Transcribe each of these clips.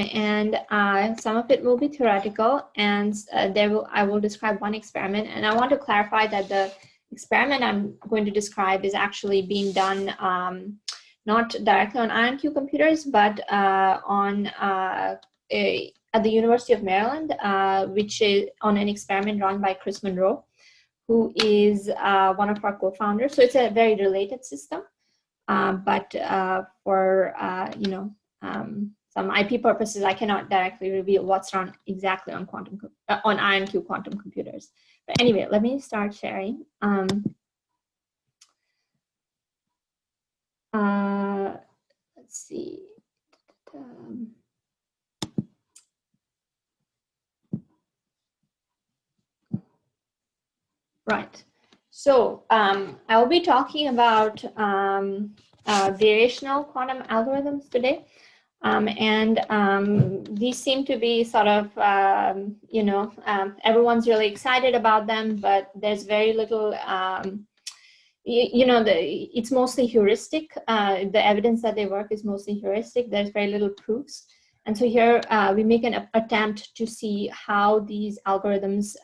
and some of it will be theoretical, and I will describe one experiment. And I want to clarify that the experiment I'm going to describe is actually being done not directly on IonQ computers, but at the University of Maryland, which is on an experiment run by Chris Monroe, who is one of our co-founders. So it's a very related system, but for some IP purposes, I cannot directly reveal what's run exactly on IonQ quantum computers. But anyway, let me start sharing. Let's see. Right. So I'll be talking about variational quantum algorithms today. These seem to be sort of, everyone's really excited about them, but there's very little, it's mostly heuristic. The evidence that they work is mostly heuristic. There's very little proofs. And so here we make an attempt to see how these algorithms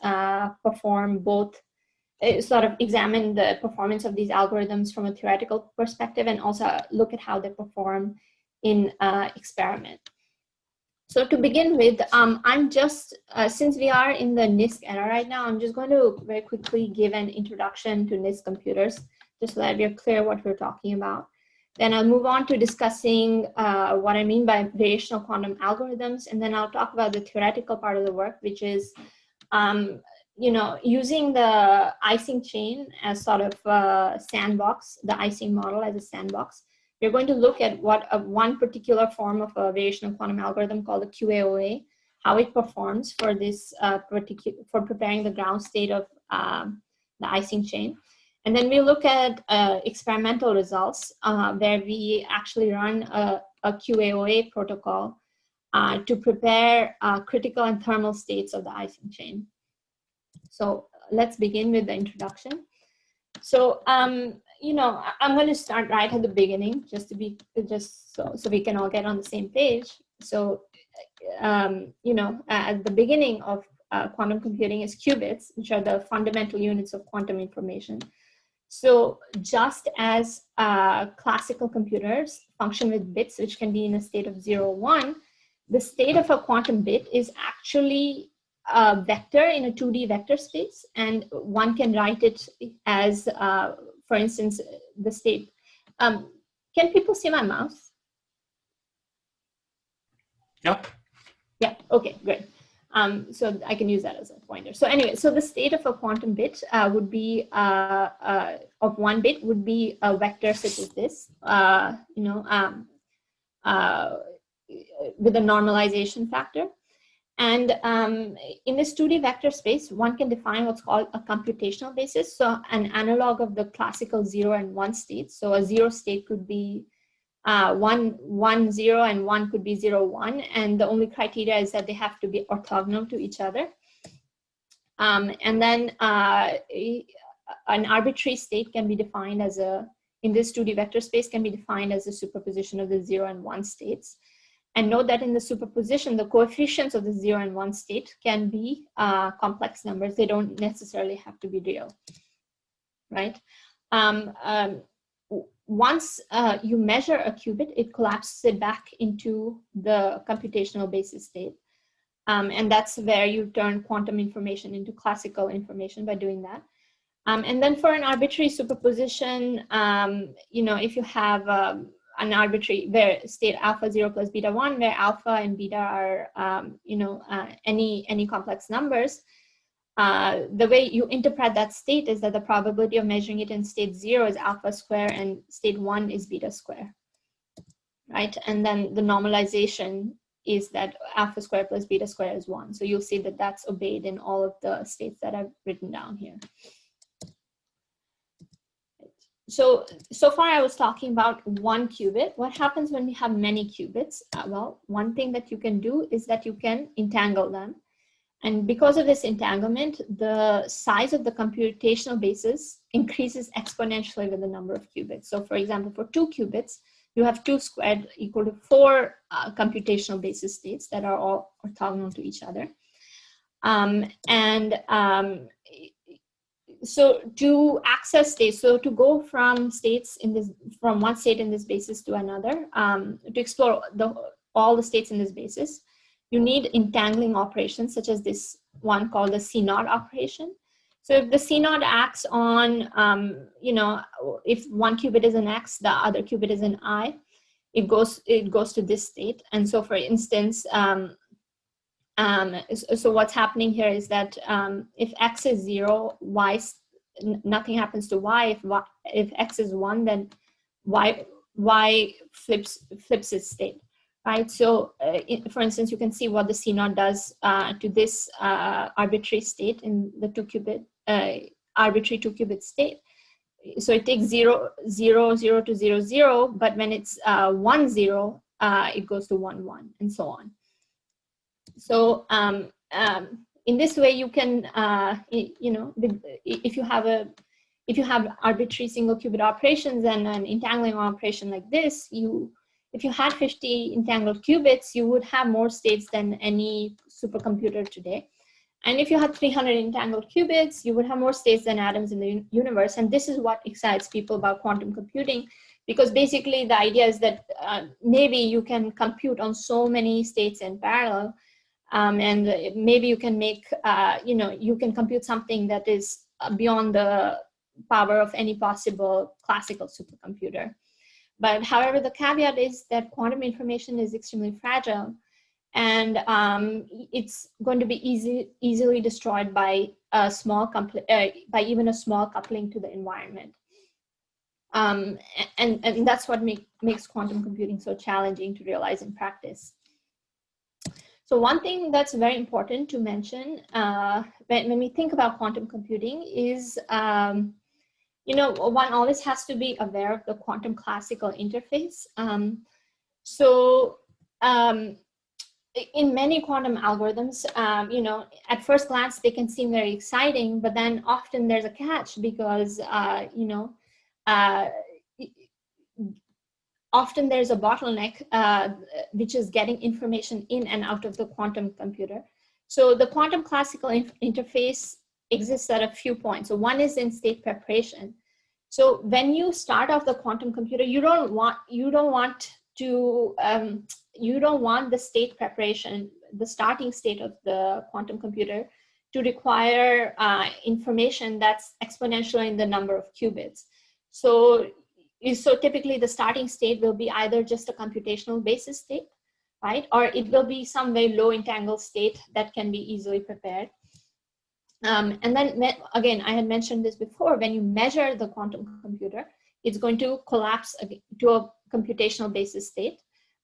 perform, both sort of examine the performance of these algorithms from a theoretical perspective, and also look at how they perform in experiment. So to begin with, I'm just, since we are in the NISQ era right now, I'm just going to very quickly give an introduction to NISQ computers, just so that we're clear what we're talking about. Then I'll move on to discussing what I mean by variational quantum algorithms, and then I'll talk about the theoretical part of the work, which is using the Ising chain as sort of a sandbox, the Ising model as a sandbox. We're going to look at what one particular form of a variational quantum algorithm called the QAOA, how it performs for this for preparing the ground state of the Ising chain. And then we look at experimental results where we actually run a QAOA protocol to prepare critical and thermal states of the Ising chain. So let's begin with the introduction. So, I'm going to start right at the beginning, just so we can all get on the same page. So, at the beginning of quantum computing is qubits, which are the fundamental units of quantum information. So just as classical computers function with bits, which can be in a state of 0, 1, the state of a quantum bit is actually a vector in a 2D vector space, and one can write it as, for instance, the state. Can people see my mouse? Yeah. Yeah, okay, great. So I can use that as a pointer. So anyway, so the state of a quantum bit would be, of one bit would be a vector such as this, with a normalization factor. And in this 2D vector space, one can define what's called a computational basis. So an analog of the classical 0 and 1 states. So a 0 state could be 1, 0, and 1 could be 0, 1. And the only criteria is that they have to be orthogonal to each other. And then an arbitrary state can be defined as in this 2D vector space, can be defined as a superposition of the 0 and 1 states. And note that in the superposition, the coefficients of the 0 and 1 state can be complex numbers. They don't necessarily have to be real, right? Once you measure a qubit, it collapses it back into the computational basis state. And that's where you turn quantum information into classical information by doing that. And then for an arbitrary superposition, if you have an arbitrary where state alpha 0 plus beta 1, where alpha and beta are, any complex numbers, the way you interpret that state is that the probability of measuring it in state 0 is alpha square and state 1 is beta square, right? And then the normalization is that alpha square plus beta square is 1. So you'll see that that's obeyed in all of the states that I've written down here. So far I was talking about one qubit. What happens when we have many qubits? Well, one thing that you can do is that you can entangle them. And because of this entanglement, the size of the computational basis increases exponentially with the number of qubits. So for example, for 2 qubits, you have 2 squared equal to 4 computational basis states that are all orthogonal to each other. So to access states, so to go from states in this, from one state in this basis to another, to explore all the states in this basis, you need entangling operations such as this one called the C0 operation. So if the C0 acts on, you know, if one qubit is in X, the other qubit is in I, it goes to this state. And so, for instance, so what's happening here is that if X is 0, Y, nothing happens to Y. If X is 1, then Y flips its state, right? So, for instance, you can see what the C0 does to this arbitrary state in the arbitrary 2-qubit state. So it takes 0, 0, 0 to 0, 0, but when it's 1, 0, it goes to 1, 1, and so on. So in this way, you can, you know, if you have arbitrary single qubit operations and an entangling operation like this, if you had 50 entangled qubits, you would have more states than any supercomputer today. And if you had 300 entangled qubits, you would have more states than atoms in the universe. And this is what excites people about quantum computing, because basically the idea is that maybe you can compute on so many states in parallel, and maybe you can make, you know, you can compute something that is beyond the power of any possible classical supercomputer. But however, the caveat is that quantum information is extremely fragile, and it's going to be easily destroyed by a small by even a small coupling to the environment. And that's what makes quantum computing so challenging to realize in practice. So one thing that's very important to mention when we think about quantum computing is, you know, one always has to be aware of the quantum classical interface. In many quantum algorithms, you know, at first glance, they can seem very exciting, but then often there's a catch because, you know, often there's a bottleneck, which is getting information in and out of the quantum computer. So the quantum classical interface exists at a few points. So one is in state preparation. So when you start off the quantum computer, you don't want the state preparation, the starting state of the quantum computer, to require information that's exponential in the number of qubits. So typically the starting state will be either just a computational basis state, right? Or it will be some very low entangled state that can be easily prepared. And then again, I had mentioned this before, when you measure the quantum computer, it's going to collapse to a computational basis state.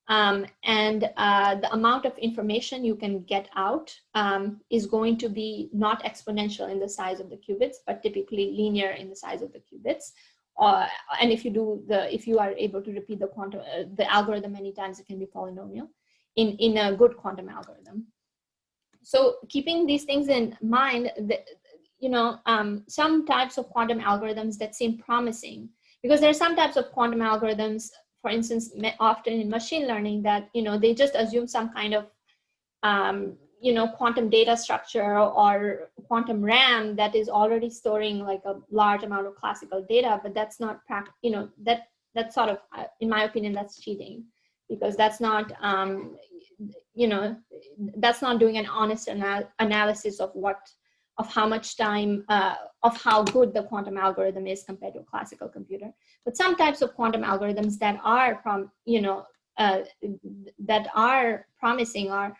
And the amount of information you can get out is going to be not exponential in the size of the qubits, but typically linear in the size of the qubits. And if you are able to repeat the algorithm many times, it can be polynomial in a good quantum algorithm. So keeping these things in mind, you know, some types of quantum algorithms that seem promising, because there are some types of quantum algorithms, for instance, often in machine learning, that, you know, they just assume some kind of, you know, quantum data structure or quantum RAM that is already storing like a large amount of classical data, but that's not, you know, that's sort of, in my opinion, that's cheating, because that's not, you know, that's not doing an honest analysis of how much time, of how good the quantum algorithm is compared to a classical computer. But some types of quantum algorithms that are that are promising are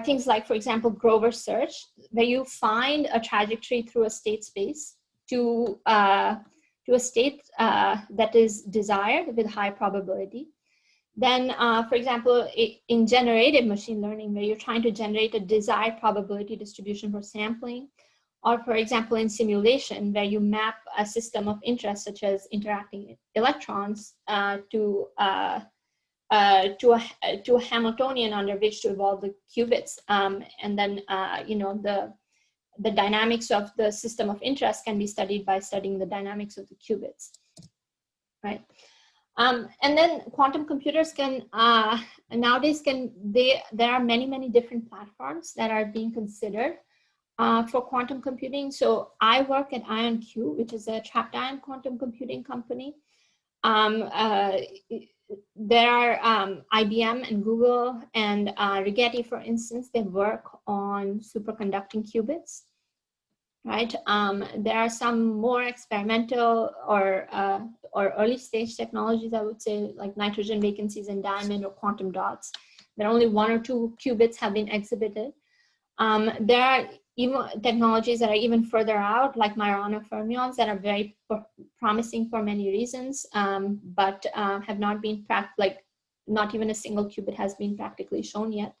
things like, for example, Grover search, where you find a trajectory through a state space to a state that is desired with high probability. Then, for example, in generative machine learning, where you're trying to generate a desired probability distribution for sampling, or for example, in simulation, where you map a system of interest, such as interacting electrons, to a Hamiltonian under which to evolve the qubits, and then you know, the dynamics of the system of interest can be studied by studying the dynamics of the qubits, right? And then quantum computers can, nowadays there are many different platforms that are being considered for quantum computing. So I work at IonQ, which is a trapped ion quantum computing company. There are IBM and Google and Rigetti, for instance, they work on superconducting qubits, right? There are some more experimental or early stage technologies, I would say, like nitrogen vacancies in diamond or quantum dots. There are only 1 or 2 qubits have been exhibited. There are even technologies that are even further out, like Majorana fermions, that are very promising for many reasons, but have not been not even a single qubit has been practically shown yet.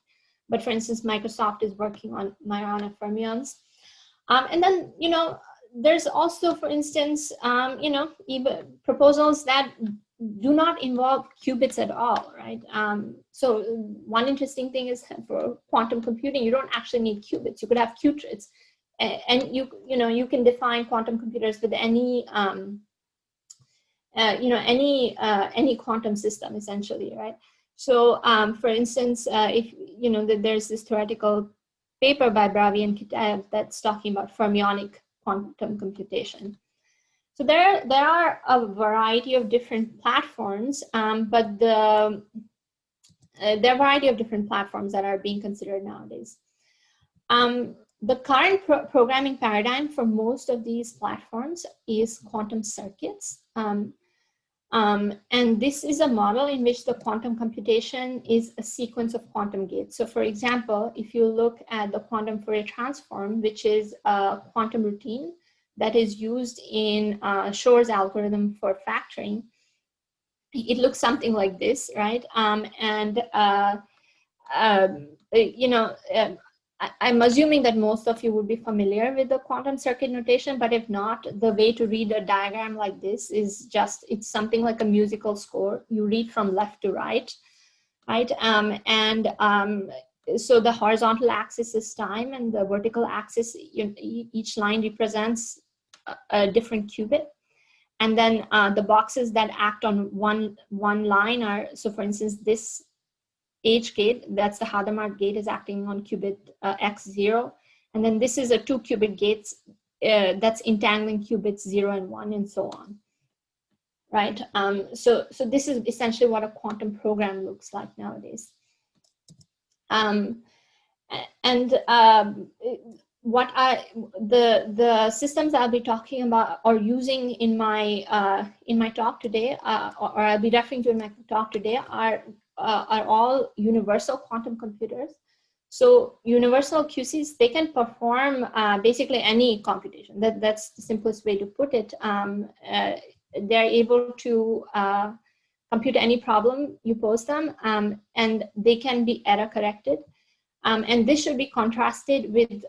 But for instance, Microsoft is working on Majorana fermions. And then, there's also, for instance, even proposals that do not involve qubits at all, right? So one interesting thing is for quantum computing, you don't actually need qubits. You could have qubits, and you can define quantum computers with any any quantum system, essentially, right? So for instance, if there's this theoretical paper by Bravi and Kitaev that's talking about fermionic quantum computation. So there are a variety of different platforms, but there are a variety of different platforms that are being considered nowadays. The current programming paradigm for most of these platforms is quantum circuits. And this is a model in which the quantum computation is a sequence of quantum gates. So for example, if you look at the quantum Fourier transform, which is a quantum routine that is used in Shor's algorithm for factoring, it looks something like this, right? I'm assuming that most of you would be familiar with the quantum circuit notation, but if not, the way to read a diagram like this is it's something like a musical score. You read from left to right, right? So the horizontal axis is time, and the vertical axis, each line represents a different qubit. And then the boxes that act on one line are, so for instance, this H gate, that's the Hadamard gate, is acting on qubit X0. And then this is a 2 qubit gates that's entangling qubits 0 and 1 and so on, right? So this is essentially what a quantum program looks like nowadays. The systems I'll be talking about or using in my talk today, or I'll be referring to in my talk today, are all universal quantum computers. So universal QCs, they can perform basically any computation. That's the simplest way to put it. They're able to compute any problem you pose them, and they can be error corrected. And this should be contrasted with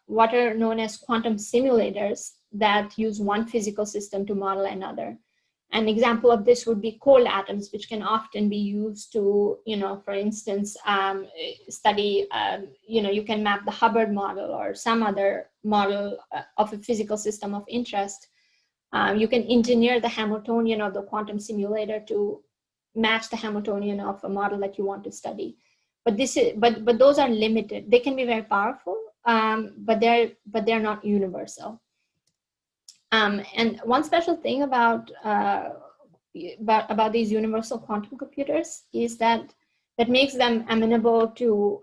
what are known as quantum simulators that use one physical system to model another. An example of this would be cold atoms, which can often be used to, for instance, study, you can map the Hubbard model or some other model of a physical system of interest. You can engineer the Hamiltonian of the quantum simulator to match the Hamiltonian of a model that you want to study. But but those are limited. They can be very powerful, but they're not universal. And one special thing about these universal quantum computers is that makes them amenable to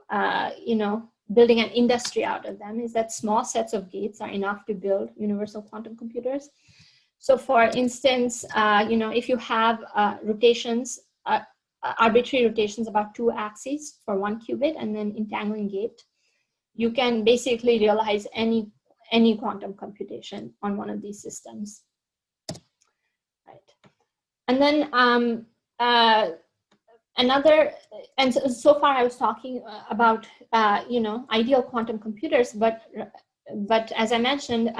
building an industry out of them, is that small sets of gates are enough to build universal quantum computers. So for instance, if you have rotations, arbitrary rotations about 2 axes for 1 qubit and then entangling gate, you can basically realize any quantum computation on one of these systems, right? And then so far I was talking about ideal quantum computers, but as I mentioned,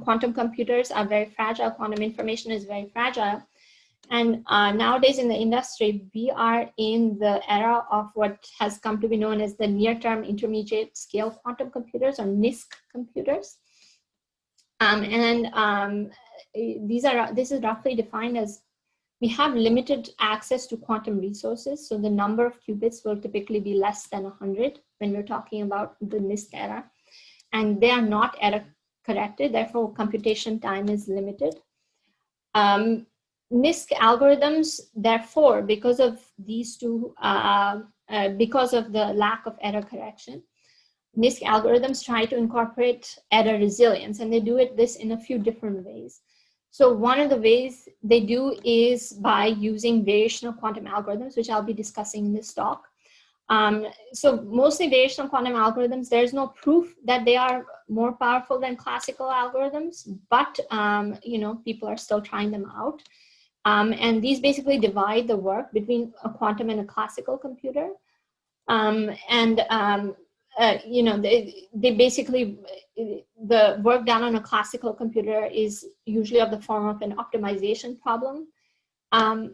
quantum computers are very fragile. Quantum information is very fragile. And nowadays in the industry, we are in the era of what has come to be known as the near-term intermediate scale quantum computers, or NISQ computers. This is roughly defined as we have limited access to quantum resources. So the number of qubits will typically be less than 100 when we're talking about the NISQ era. And they are not error corrected, therefore computation time is limited. NISQ algorithms, therefore, because of these two, because of the lack of error correction, NISQ algorithms try to incorporate error resilience, and they do this in a few different ways. So one of the ways they do is by using variational quantum algorithms, which I'll be discussing in this talk. So mostly variational quantum algorithms, there's no proof that they are more powerful than classical algorithms, but you know, people are still trying them out. And these basically divide the work between a quantum and a classical computer. You know, they basically, the work done on a classical computer is usually of the form of an optimization problem. And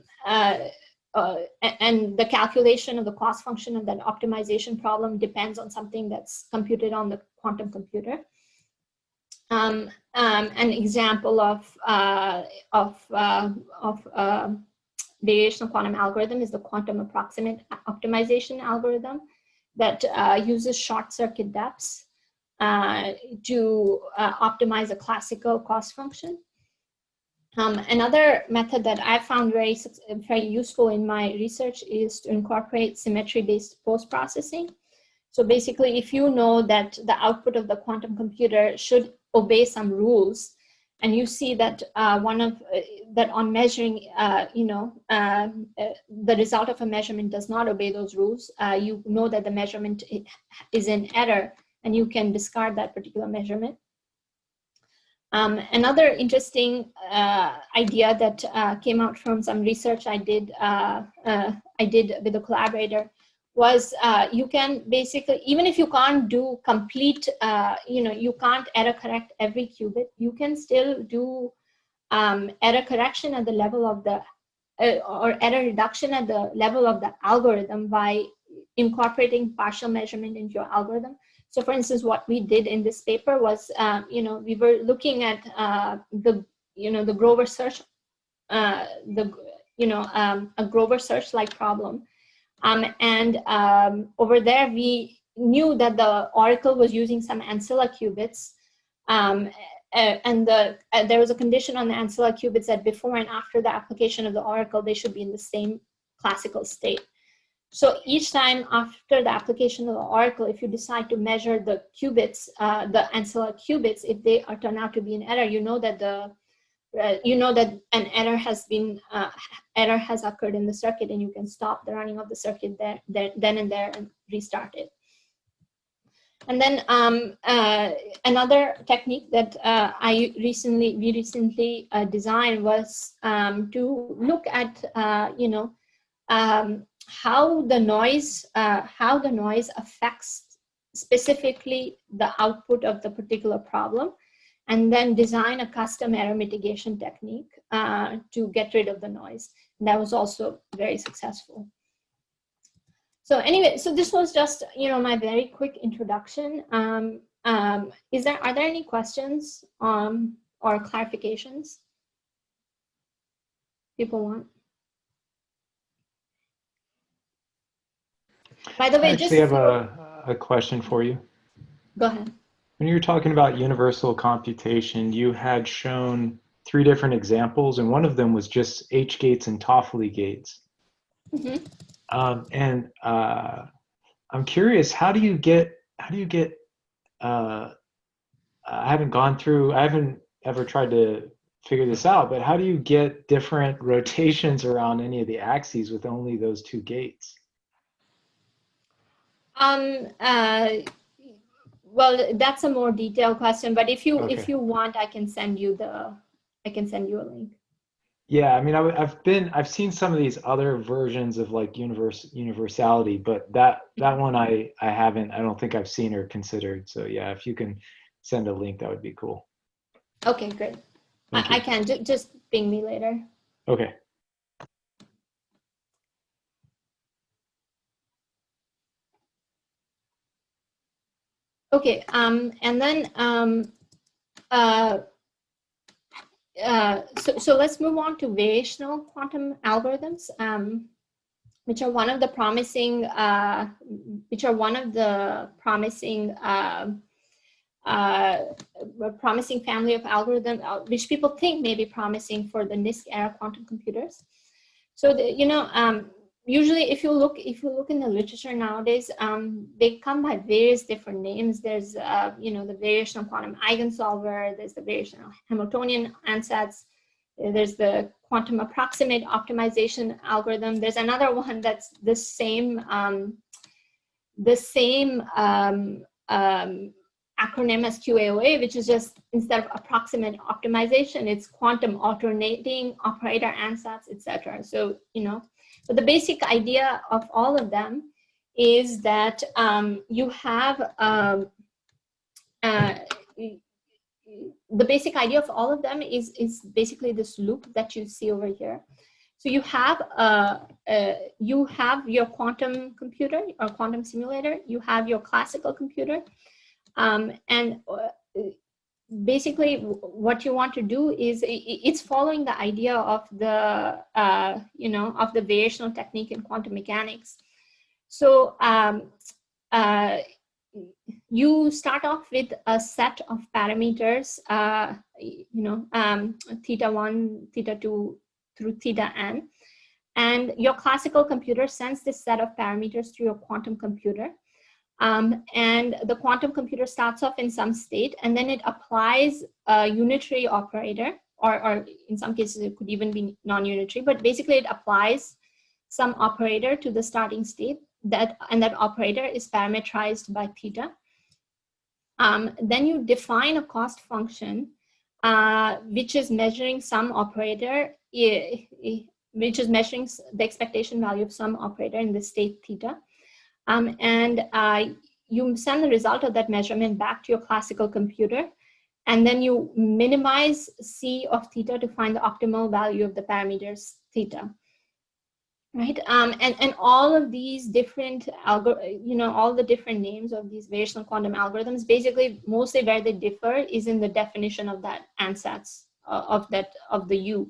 the calculation of the cost function of that optimization problem depends on something that's computed on the quantum computer. An example of variational quantum algorithm is the quantum approximate optimization algorithm that uses short circuit depths to optimize a classical cost function. Another method that I found very useful in my research is to incorporate symmetry-based post-processing. So basically, if you know that the output of the quantum computer should obey some rules, and you see that that on measuring, you know, the result of a measurement does not obey those rules, you know that the measurement is in error, and you can discard that particular measurement. Another interesting idea that came out from some research I did with a collaborator was you can basically, even if you can't do complete, you know, you can't error correct every qubit, you can still do error correction at the level of the, or error reduction at the level of the algorithm by incorporating partial measurement into your algorithm. So for instance, what we did in this paper was, you know, we were looking at the Grover search, a Grover search-like problem. Over there, we knew that the oracle was using some ancilla qubits. There was a condition on the ancilla qubits that before and after the application of the oracle, they should be in the same classical state. So each time after the application of the oracle, if you decide to measure the qubits, the ancilla qubits, if they turn out to be an error, you know that an error has occurred in the circuit, and you can stop the running of the circuit then and there and restart it. And then another technique that we recently designed was to look at how the noise affects specifically the output of the particular problem, and then design a custom error mitigation technique to get rid of the noise. And that was also very successful. So anyway, so this was just, you know, my very quick introduction. Are there any questions or clarifications people want? By the way, I actually have a question for you. Go ahead. When you were talking about universal computation, you had shown 3 different examples, and one of them was just H gates and Toffoli gates. Mm-hmm. I'm curious, how do you get I haven't ever tried to figure this out, but how do you get different rotations around any of the axes with only those 2 gates? Well, that's a more detailed question, but if you want, I can send you a link. Yeah, I mean, I've seen some of these other versions of like universality, but that one I don't think I've seen or considered. So yeah, if you can send a link, that would be cool. Okay, great. I can just ping me later. Okay. Okay, and then so let's move on to variational quantum algorithms, which are one of the promising, promising family of algorithms, which people think may be promising for the NISQ era quantum computers. So usually, if you look in the literature nowadays, they come by various different names. There's the variational quantum eigensolver. There's the variational Hamiltonian ansatz. There's the quantum approximate optimization algorithm. There's another one that's the same acronym as QAOA, which is just, instead of approximate optimization, it's quantum alternating operator ansatz, etc. So but the basic idea of all of them is that you have the basic idea of all of them is basically this loop that you see over here. So you have your quantum computer or quantum simulator. You have your classical computer. And basically what you want to do is it's following the idea of the of the variational technique in quantum mechanics. So you start off with a set of parameters, theta 1, theta 2 through theta n, and your classical computer sends this set of parameters to your quantum computer. And the quantum computer starts off in some state, and then it applies a unitary operator, or in some cases it could even be non-unitary, but basically it applies some operator to the starting state, and that operator is parameterized by theta. Then you define a cost function, which is measuring some operator, which is measuring the expectation value of some operator in the state theta. And you send the result of that measurement back to your classical computer, and then you minimize C of theta to find the optimal value of the parameters theta, right? And all of these different all the different names of these variational quantum algorithms, basically mostly where they differ is in the definition of that ansatz of the U.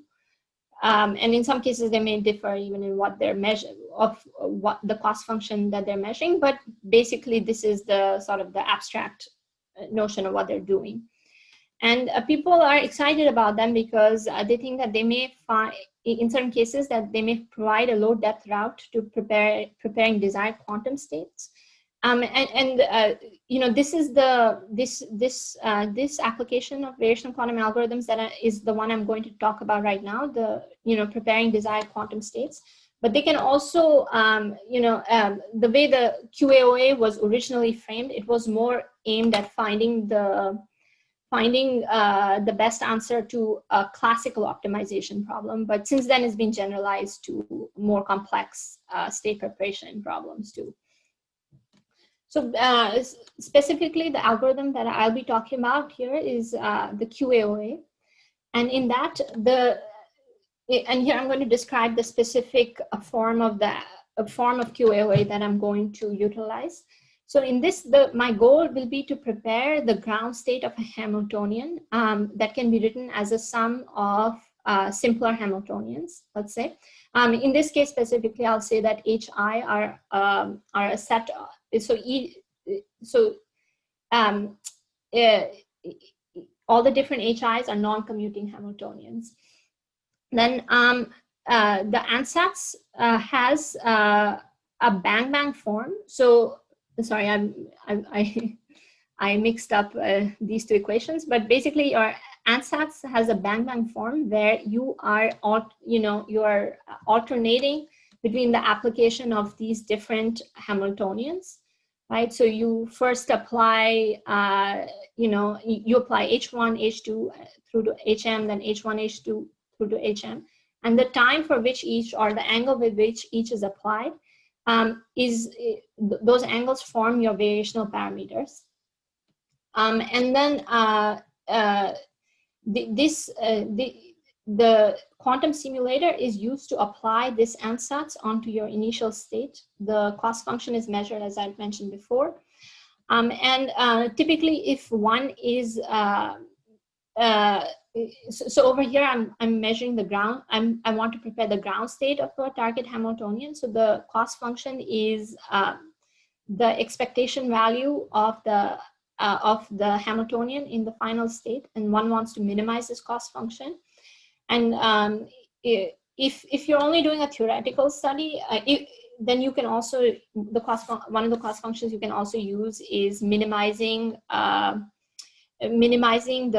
And in some cases, they may differ even in what they're measuring, of what the cost function that they're measuring. But basically, this is the sort of the abstract notion of what they're doing. And people are excited about them because they think that they may find, in certain cases, that they may provide a low depth route to preparing desired quantum states. This is this application of variational quantum algorithms that is the one I'm going to talk about right now, the preparing desired quantum states. But they can also the way the QAOA was originally framed, it was more aimed at finding the best answer to a classical optimization problem, but since then it's been generalized to more complex state preparation problems too. So specifically, the algorithm that I'll be talking about here is the QAOA. And in that, and here I'm going to describe the specific form of QAOA that I'm going to utilize. So in this, my goal will be to prepare the ground state of a Hamiltonian that can be written as a sum of simpler Hamiltonians, let's say. In this case specifically, I'll say that HI are a set of, all the different HIs are non-commuting Hamiltonians. Then the ansatz has a bang-bang form. So sorry, I mixed up these two equations, but basically your ansatz has a bang-bang form where you are alternating between the application of these different Hamiltonians, right? So you first apply, you apply H1, H2 through to HM, then H1, H2 through to HM. And the time for which each, or the angle with which each is applied, those angles form your variational parameters. And then the quantum simulator is used to apply this ansatz onto your initial state. The cost function is measured, as I mentioned before. And typically, if one is so over here, I'm measuring the ground. I want to prepare the ground state of a target Hamiltonian. So the cost function is the expectation value of the Hamiltonian in the final state, and one wants to minimize this cost function. And if you're only doing a theoretical study, then you can also one of the cost functions you can also use is minimizing maximizing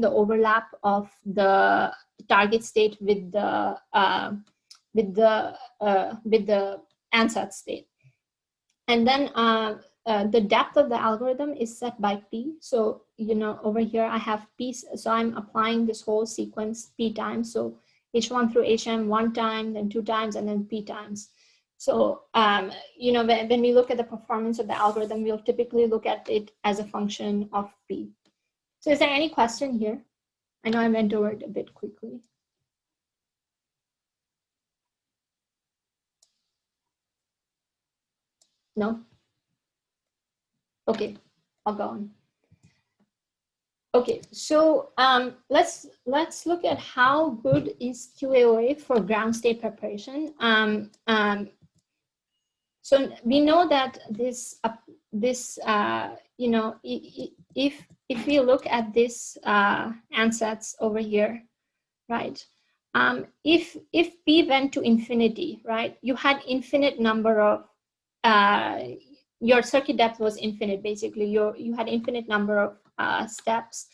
the overlap of the target state with the ansatz state. And then the depth of the algorithm is set by P. So, over here I have P, so I'm applying this whole sequence P times. So H1 through HM 1 time, then 2 times, and then P times. So, when we look at the performance of the algorithm, we'll typically look at it as a function of P. So is there any question here? I know I went over it a bit quickly. No? Okay, I'll go on. Okay, so let's look at how good is QAOA for ground state preparation. So we know that if we look at this ansatz over here, right? If P went to infinity, right? You had infinite number of your circuit depth was infinite, basically. You had infinite number of steps.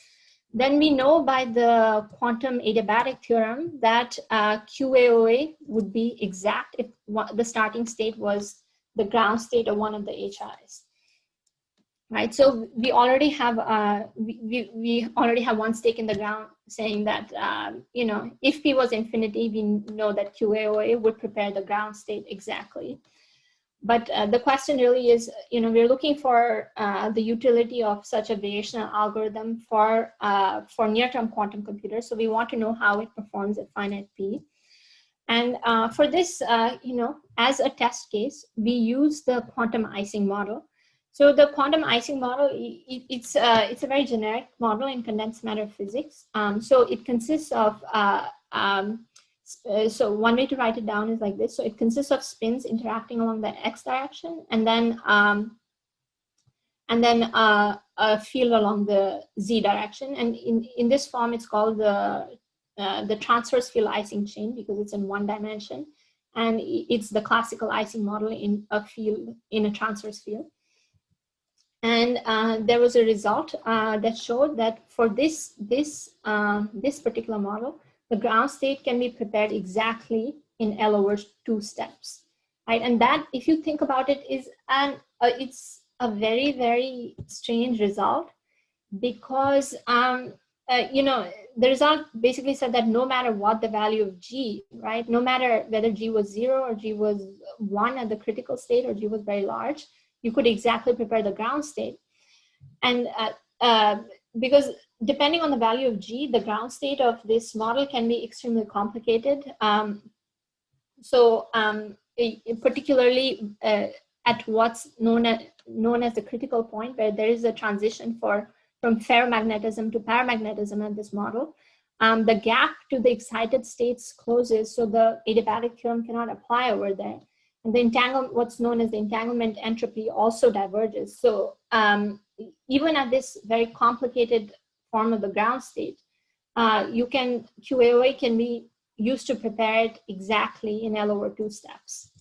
Then we know by the quantum adiabatic theorem that QAOA would be exact if the starting state was the ground state of one of the HIs, right? So we already have we already have one stake in the ground saying that if P was infinity, we know that QAOA would prepare the ground state exactly. But the question really is, we're looking for the utility of such a variational algorithm for near-term quantum computers. So we want to know how it performs at finite P. And for this, as a test case, we use the quantum Ising model. So the quantum Ising model, it's a very generic model in condensed matter physics. So it consists of so one way to write it down is like this. So it consists of spins interacting along the x direction, and then a field along the z direction. And in this form, it's called the transverse field Ising chain because it's in one dimension, and it's the classical Ising model in a field in a transverse field. And there was a result that showed that for this particular model, the ground state can be prepared exactly in L over 2 steps, right? And that, if you think about it, is it's a very, very strange result because the result basically said that no matter what the value of G, right? No matter whether G was 0 or G was 1 at the critical state or G was very large, you could exactly prepare the ground state. And because depending on the value of G, the ground state of this model can be extremely complicated. Particularly at what's known as the critical point, where there is a transition from ferromagnetism to paramagnetism in this model. The gap to the excited states closes, so the adiabatic theorem cannot apply over there. And the what's known as the entanglement entropy also diverges. So even at this very complicated form of the ground state, QAOA can be used to prepare it exactly in L over 2 steps.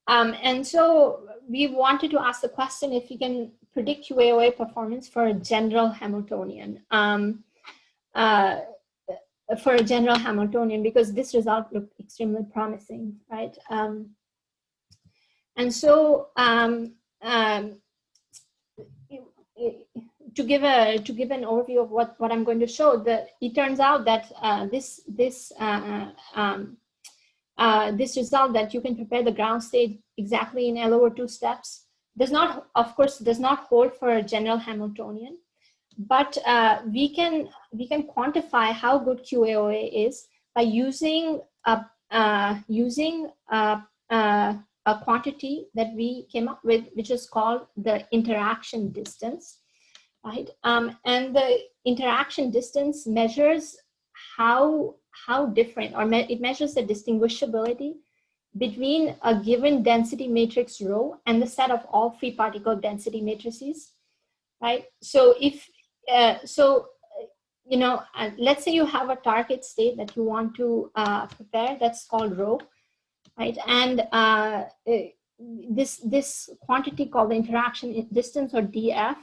And so we wanted to ask the question if you can predict QAOA performance for a general Hamiltonian. Because this result looked extremely promising, right? And so to give an overview of what I'm going to show, it turns out that this result that you can prepare the ground state exactly in L over 2 steps does not hold for a general Hamiltonian. But we can quantify how good QAOA is by using a quantity that we came up with, which is called the interaction distance. right? And the interaction distance measures how different, or it measures the distinguishability between a given density matrix rho and the set of all free particle density matrices, right? So if let's say you have a target state that you want to prepare, that's called rho, right? And this quantity called the interaction distance, or df,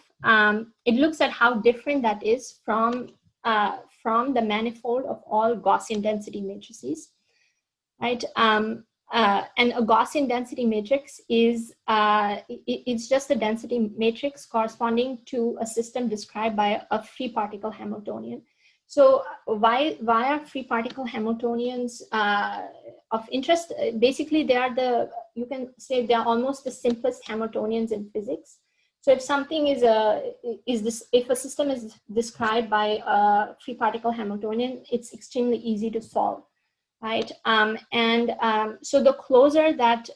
it looks at how different that is from the manifold of all Gaussian density matrices, right? And a Gaussian density matrix is it's just a density matrix corresponding to a system described by a free particle Hamiltonian. So why are free particle Hamiltonians of interest? Basically, they are you can say they are almost the simplest Hamiltonians in physics. So if something is if a system is described by a free particle Hamiltonian, it's extremely easy to solve, right? So the closer that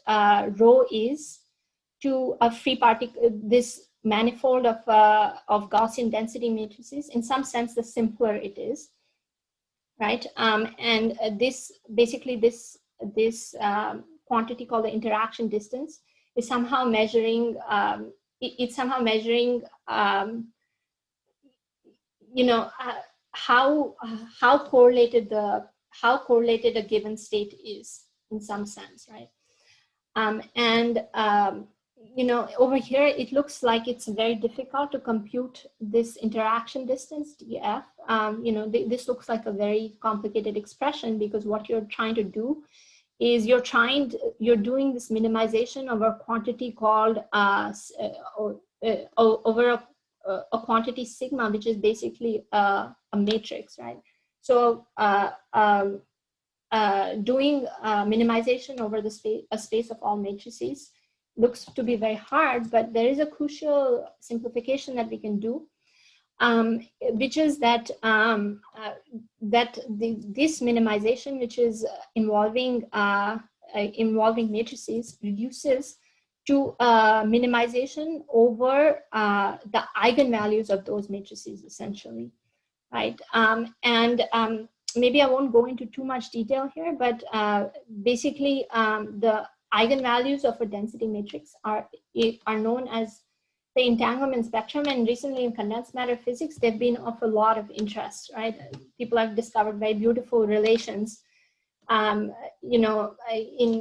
rho is to a free particle, this manifold of Gaussian density matrices, in some sense, the simpler it is, right? And this quantity called the interaction distance is somehow measuring. It's somehow measuring, how correlated a given state is, in some sense, right? Over here, it looks like it's very difficult to compute this interaction distance, df. This looks like a very complicated expression, because what you're trying to do is you're doing this minimization of a quantity called over a quantity sigma, which is basically a matrix, right? So doing minimization over a space of all matrices looks to be very hard, but there is a crucial simplification that we can do, which is that this minimization, which is involving matrices, reduces to minimization over the eigenvalues of those matrices, essentially, right? Maybe I won't go into too much detail here, but basically the eigenvalues of a density matrix are known as the entanglement spectrum, and recently in condensed matter physics, they've been of a lot of interest, right? People have discovered very beautiful relations, in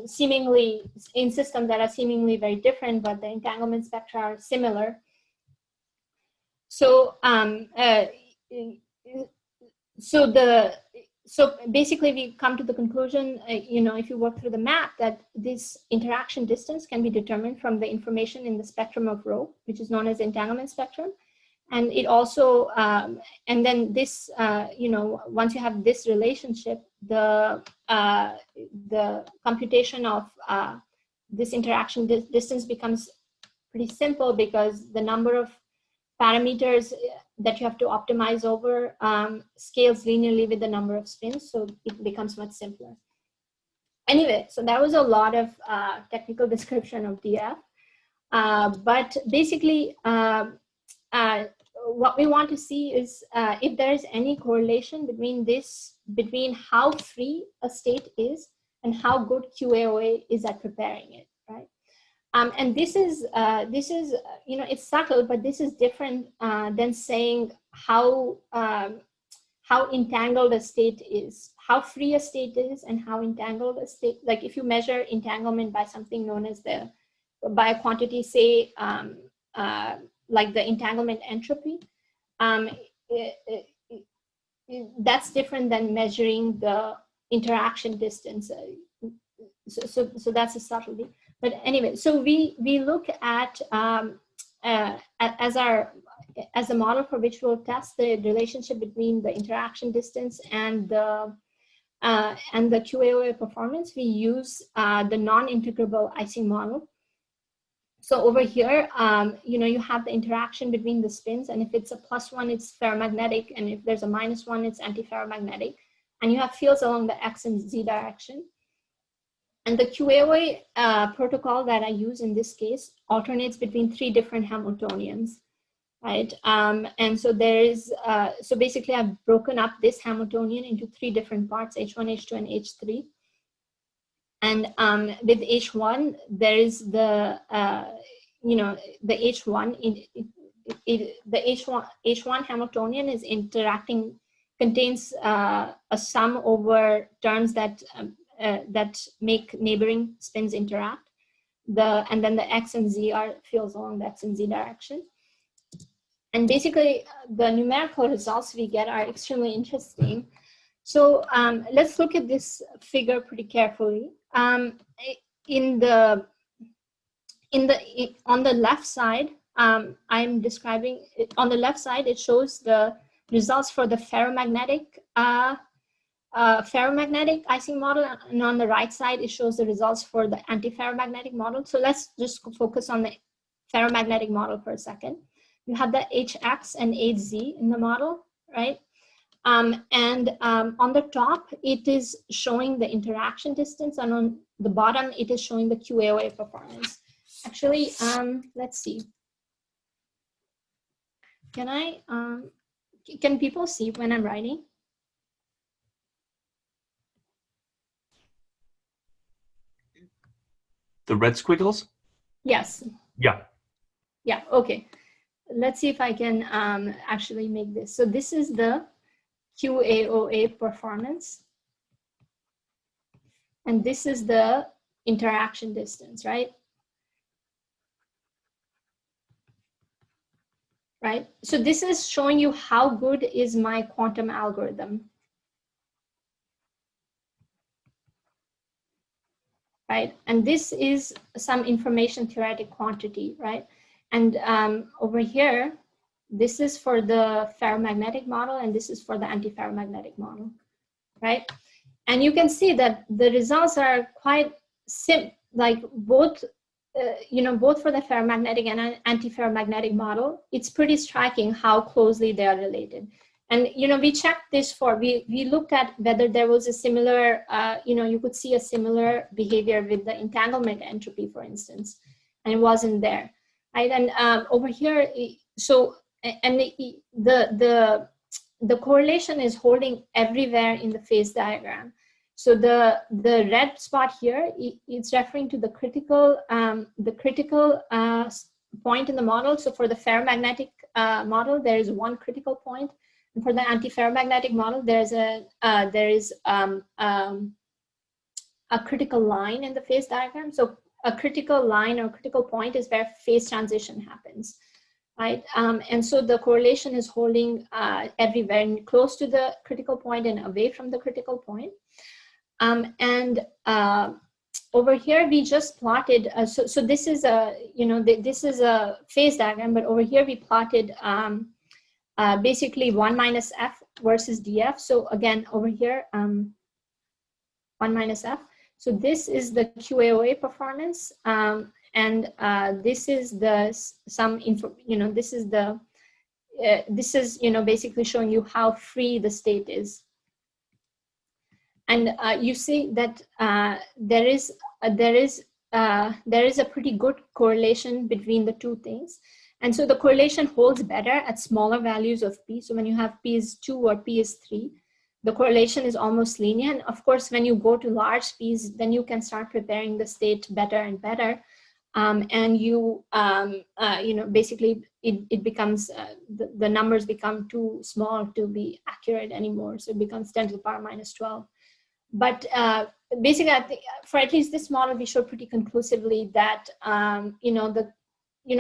systems that are seemingly very different, but the entanglement spectra are similar. So, so basically we come to the conclusion, if you work through the map, that this interaction distance can be determined from the information in the spectrum of rho, which is known as entanglement spectrum. And it also, and then this, once you have this relationship, the computation of this interaction distance becomes pretty simple, because the number of parameters that you have to optimize over scales linearly with the number of spins, so it becomes much simpler. Anyway, so that was a lot of technical description of DF, but basically what we want to see is if there is any correlation between how free a state is and how good QAOA is at preparing it, right? And this is it's subtle, but this is different than saying how entangled a state is, how free a state is, and how entangled a state. Like if you measure entanglement by something known as by a quantity, say like the entanglement entropy, that's different than measuring the interaction distance. So that's a subtlety. But anyway, so we look at as a model for which we'll test the relationship between the interaction distance and the QAOA performance. We use the non-integrable Ising model. So over here, you have the interaction between the spins, and if it's a +1, it's ferromagnetic, and if there's a -1, it's antiferromagnetic, and you have fields along the X and Z direction. And the QAOA protocol that I use in this case alternates between 3 different Hamiltonians, right? And so there is, so basically I've broken up this Hamiltonian into 3 different parts, H1, H2, and H3. And with H1, there is the, the H1, the H1 Hamiltonian is interacting, contains a sum over terms that, that make neighboring spins interact. And then the X and Z are fields along the X and Z direction. And basically, the numerical results we get are extremely interesting. So let's look at this figure pretty carefully. On the left side, I'm describing on the left side, it shows the results for the ferromagnetic Ising model, and on the right side, it shows the results for the antiferromagnetic model. So let's just focus on the ferromagnetic model for a second. You have the HX and HZ in the model, right? On the top, it is showing the interaction distance, and on the bottom, it is showing the QAOA performance. Actually, let's see. Can people see when I'm writing? The red squiggles? Yes. Yeah. Yeah, okay. Let's see if I can actually make this. So this is the QAOA performance. And this is the interaction distance, right? Right? So this is showing you how good is my quantum algorithm. Right? And this is some information theoretic quantity, right? And over here, this is for the ferromagnetic model, and this is for the antiferromagnetic model, right? And you can see that the results are quite like both, both for the ferromagnetic and antiferromagnetic model. It's pretty striking how closely they are related. And we checked this for, we looked at whether there was a similar, you could see a similar behavior with the entanglement entropy, for instance, and it wasn't there, right? And over here, so, and the correlation is holding everywhere in the phase diagram. So the red spot here, it's referring to the critical point in the model. So for the ferromagnetic model, there is one critical point. And for the antiferromagnetic model, there is a critical line in the phase diagram. So a critical line or critical point is where phase transition happens, right? And so the correlation is holding everywhere, and close to the critical point and away from the critical point. Over here we just plotted. So this is a this is a phase diagram, but over here we plotted. Basically 1 minus f versus df. So again, over here, 1 minus f. So this is the QAOA performance, and this is the this is basically showing you how free the state is. And you see that there is a pretty good correlation between the two things. And so the correlation holds better at smaller values of p. So when you have p is 2 or p is 3, the correlation is almost linear. And of course, when you go to large p's, then you can start preparing the state better and better. And you, basically it becomes, the numbers become too small to be accurate anymore. So it becomes 10 to the power minus 12. But basically, I think for at least this model, we showed pretty conclusively that,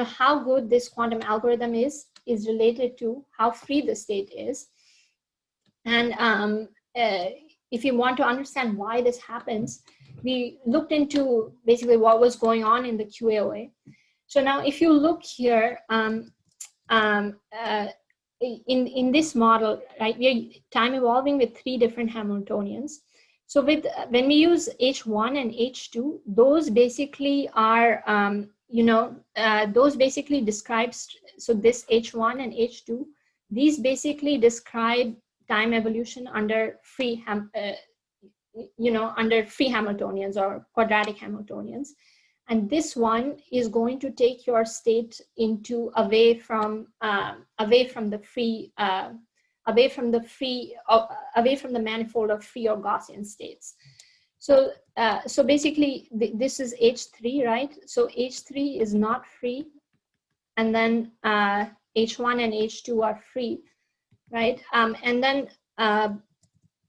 how good this quantum algorithm is related to how free the state is. And if you want to understand why this happens, we looked into basically what was going on in the QAOA. So now if you look here, in this model, right, we are time evolving with 3 different Hamiltonians. So when we use H1 and H2, those basically are, those basically describes, so this H1 and H2, these basically describe time evolution under free, under free Hamiltonians or quadratic Hamiltonians. And this one is going to take your state into away from the manifold of free or Gaussian states. So so basically this is H3, right? So H3 is not free, and then H1 and H2 are free, right? And then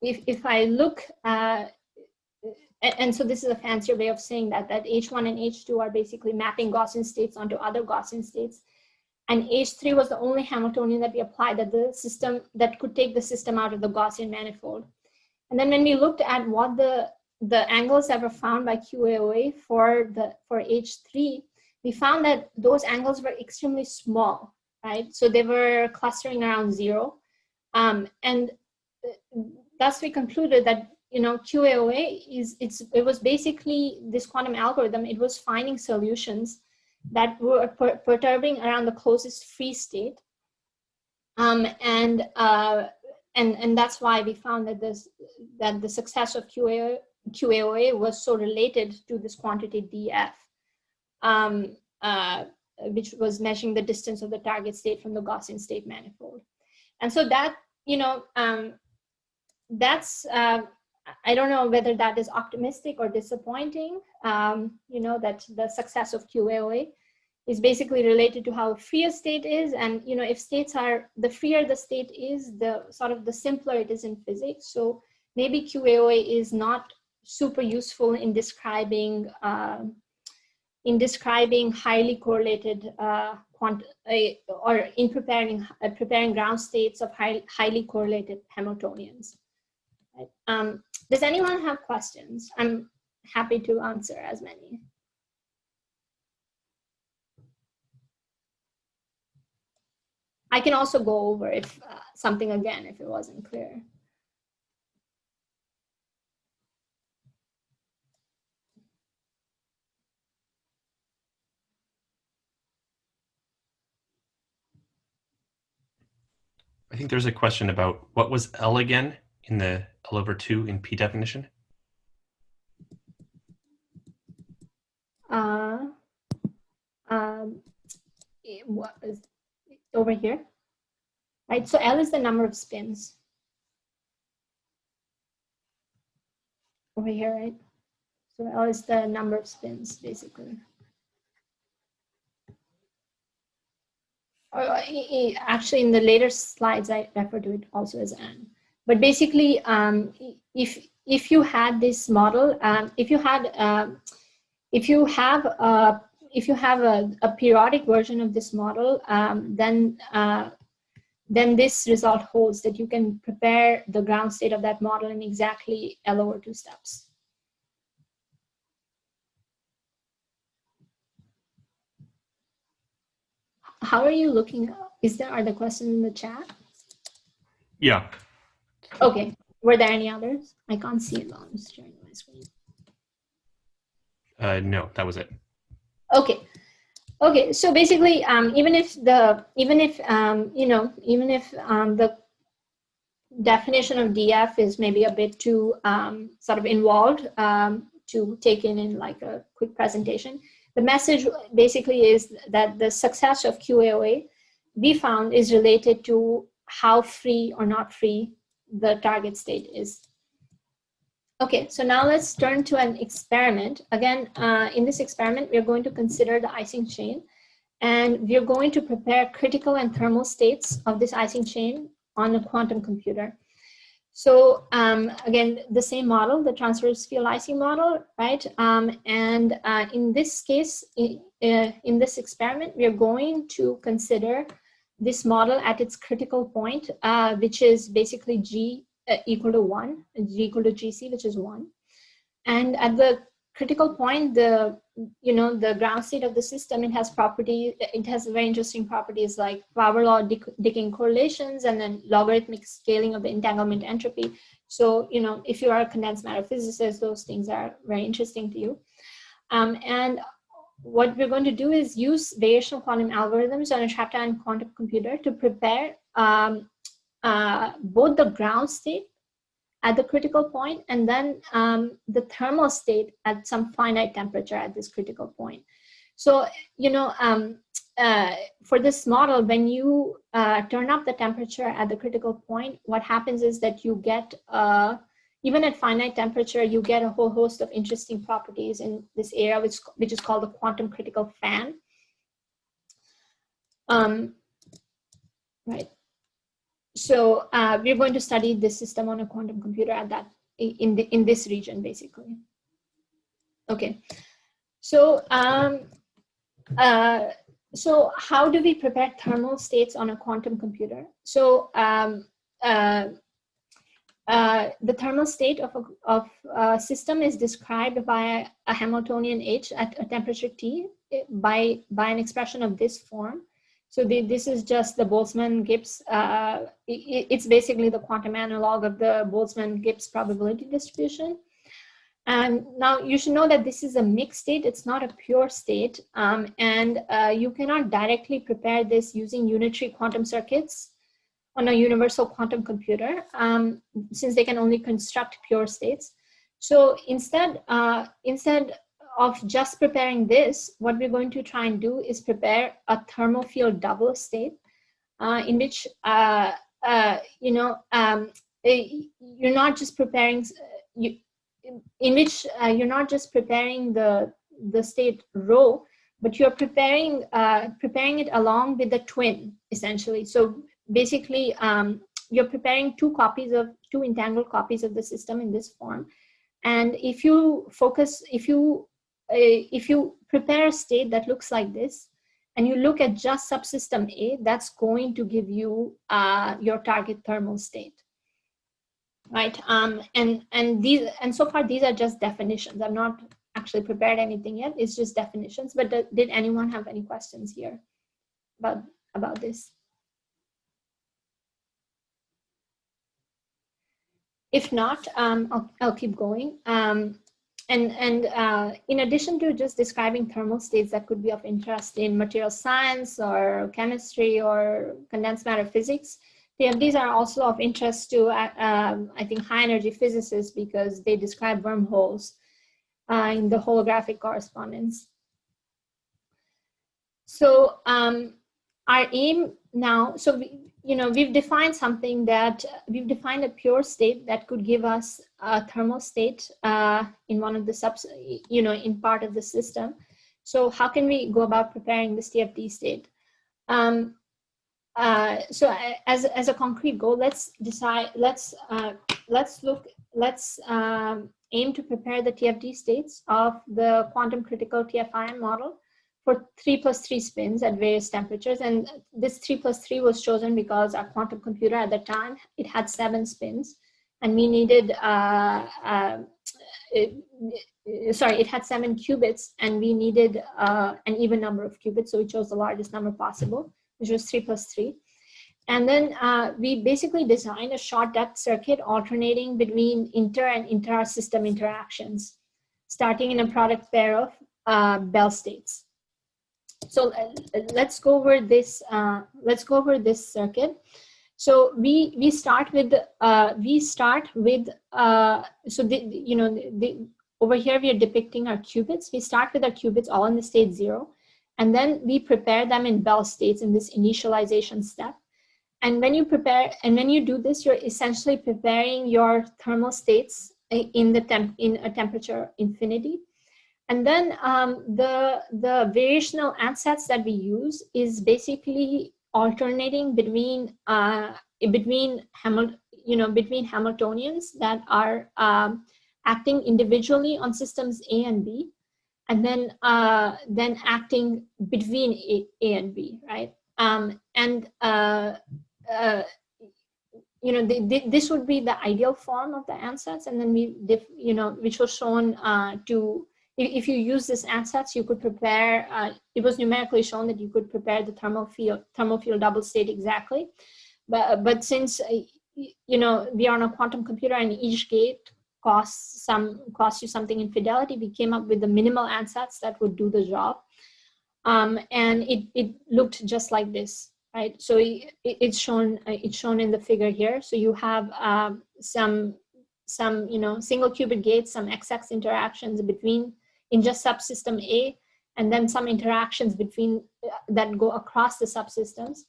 if I look, and so this is a fancier way of saying that H1 and H2 are basically mapping Gaussian states onto other Gaussian states. And H3 was the only Hamiltonian that we applied that could take the system out of the Gaussian manifold. And then when we looked at what the angles that were found by QAOA for H3, we found that those angles were extremely small, right? So they were clustering around 0. And thus we concluded that, you know, QAOA it was basically this quantum algorithm. It was finding solutions that were perturbing around the closest free state, and that's why we found that the success of QAOA was so related to this quantity df, which was measuring the distance of the target state from the Gaussian state manifold. And so that, you know, that's I don't know whether that is optimistic or disappointing. You know, that the success of QAOA is basically related to how free a state is. And, you know, if states are, the freer the state is, the sort of the simpler it is in physics. So maybe QAOA is not super useful in describing highly correlated or in preparing ground states of highly correlated Hamiltonians. Right? Does anyone have questions? I'm happy to answer as many. I can also go over if something again if it wasn't clear. I think there's a question about what was L again in the L/2 in P definition? What is over here, right? So L is the number of spins over here, right? So L is the number of spins, basically. Actually, in the later slides, I refer to it also as N. But basically, if you had this model, if you have a periodic version of this model, then this result holds, that you can prepare the ground state of that model in exactly L/2 steps. How are you looking? Are there questions in the chat? Yeah. Okay. Were there any others? I can't see it while I'm sharing my screen. No, that was it. Okay. Okay. So basically, even if the definition of DF is maybe a bit too sort of involved to take in like a quick presentation, the message basically is that the success of QAOA, we found, is related to how free or not free the target state is. Okay, so now let's turn to an experiment. Again, in this experiment, we're going to consider the Ising chain, and we're going to prepare critical and thermal states of this Ising chain on a quantum computer. So again, the same model, the transverse field Ising model, right? And in this case, in this experiment, we are going to consider this model at its critical point, which is basically G equal to 1, G equal to GC, which is 1. And at the critical point, the ground state of the system, it has very interesting properties like power law decaying correlations, and then logarithmic scaling of the entanglement entropy. So, you know, if you are a condensed matter physicist, those things are very interesting to you. And what we're going to do is use variational quantum algorithms on a trapped ion quantum computer to prepare both the ground state at the critical point, and then the thermal state at some finite temperature at this critical point. So, you know, for this model, when you turn up the temperature at the critical point, what happens is that you get, even at finite temperature, you get a whole host of interesting properties in this area, which is called the quantum critical fan. Right. So we're going to study this system on a quantum computer at that in this region, basically. Okay. So so how do we prepare thermal states on a quantum computer? So the thermal state of a system is described by a Hamiltonian H at a temperature T by an expression of this form. So this is just the Boltzmann-Gibbs. It's basically the quantum analog of the Boltzmann-Gibbs probability distribution. And now you should know that this is a mixed state. It's not a pure state. And you cannot directly prepare this using unitary quantum circuits on a universal quantum computer, since they can only construct pure states. So instead of just preparing this, what we're going to try and do is prepare a Thermofield double state in which, you know, you're not just preparing, you're not just preparing the state rho, but you're preparing it along with the twin, essentially. So basically, you're preparing two entangled copies of the system in this form. And if you prepare a state that looks like this, and you look at just subsystem A, that's going to give you your target thermal state, right? And so far these are just definitions. I've not actually prepared anything yet. It's just definitions. But did anyone have any questions here about this? If not, I'll keep going. And in addition to just describing thermal states that could be of interest in material science or chemistry or condensed matter physics, these are also of interest to, I think, high energy physicists, because they describe wormholes in the holographic correspondence. So our aim now, so we've defined something that, we've defined a pure state that could give us a thermal state in one of the in part of the system. So how can we go about preparing this TFD state? So as a concrete goal, let's aim to prepare the TFD states of the quantum critical TFIM model for 3+3 spins at various temperatures. And this 3+3 was chosen because our quantum computer at the time, it had 7 spins, and we needed, it had 7 qubits, and we needed an even number of qubits. So we chose the largest number possible, which was 3+3. And then we basically designed a short depth circuit alternating between inter and intra-system interactions, starting in a product pair of Bell states. So let's go over this. Circuit. So we start with over here we are depicting our qubits. We start with our qubits all in the state 0, and then we prepare them in Bell states in this initialization step. And when you do this, you're essentially preparing your thermal states in a temperature infinity. And then the variational ansatz that we use is basically alternating between Hamiltonians that are acting individually on systems A and B, and then acting between A and B, right? This would be the ideal form of the ansatz, and then which was shown to. If you use this ansatz, you could prepare, it was numerically shown that you could prepare the thermofield double state exactly. But since, we are on a quantum computer and each gate costs you something in fidelity, we came up with the minimal ansatz that would do the job. And it looked just like this, right? So it's shown in the figure here. So you have some some single qubit gates, some XX interactions in just subsystem A, and then some interactions that go across the subsystems.